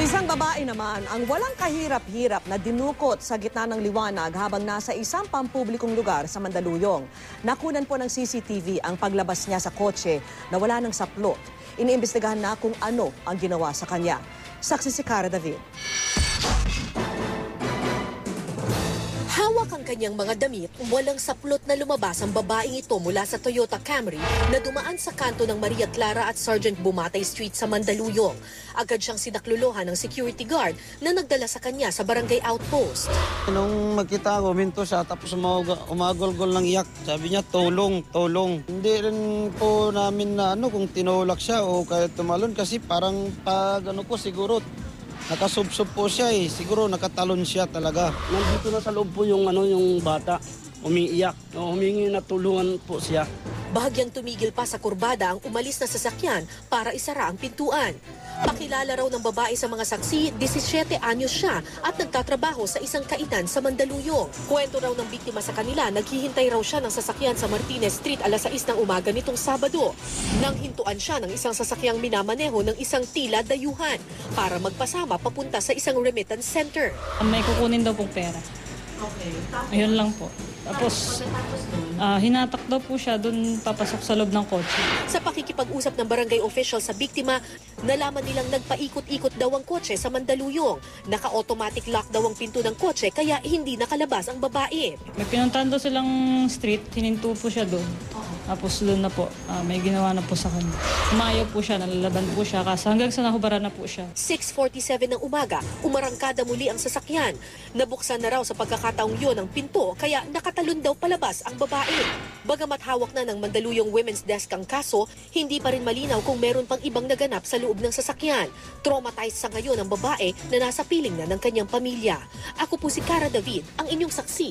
Isang babae naman ang walang kahirap-hirap na dinukot sa gitna ng liwanag habang nasa isang pampublikong lugar sa Mandaluyong. Nakunan po ng CCTV ang paglabas niya sa kotse na wala ng saplot. Iniimbestigahan na kung ano ang ginawa sa kanya. Saksi si Cara David. Hawak ang kanyang mga damit, walang saplot na lumabas ang babaeng ito mula sa Toyota Camry na dumaan sa kanto ng Maria Clara at Sergeant Bumatay Street sa Mandaluyong. Agad siyang sinaklolohan ng security guard na nagdala sa kanya sa barangay outpost. Nung magkita ko, minto siya, tapos umagol-gol ng iyak. Sabi niya, tulong, tulong. Hindi rin po namin na kung tinulak siya o kaya tumalon kasi parang pag siguro, nakasubsob po siya siguro nakatalon siya talaga. Nandito na sa loob po yung bata, umiiyak. Humingi na tulungan po siya. Bahagyang tumigil pa sa kurbada ang umalis na sasakyan para isara ang pintuan. Pakilala raw ng babae sa mga saksi, 17 anyos siya at nagtatrabaho sa isang kainan sa Mandaluyong. Kwento raw ng biktima sa kanila, naghihintay raw siya ng sasakyan sa Martinez Street alas 6 ng umaga nitong Sabado. Nang hintuan siya ng isang sasakyang minamaneho ng isang tila dayuhan para magpasama papunta sa isang remittance center. May kukunin daw pong pera. Okay. Ayun lang po. Tapos, hinatak daw po siya doon papasok sa loob ng kotse. Sa pakikipag-usap ng barangay official sa biktima, nalaman nilang nagpaikot-ikot daw ang kotse sa Mandaluyong. Naka-automatic lock daw ang pinto ng kotse kaya hindi nakalabas ang babae. May pinuntahan daw silang street, hininto po siya doon. Tapos doon na po, may ginawa na po sa kanya. Umayaw po siya, nalalaban po siya, kasi hanggang sa nahubaran na po siya. 6:47 ng umaga, umarangkada muli ang sasakyan. Nabuksan na raw sa pagkakataong yun ang pinto kaya nakatalon daw palabas ang babae. Bagamat hawak na ng Mandaluyong Women's Desk ang kaso, hindi pa rin malinaw kung meron pang ibang naganap sa loob ng sasakyan. Traumatized sa ngayon ang babae na nasa piling na ng kanyang pamilya. Ako po si Cara David, ang inyong saksi.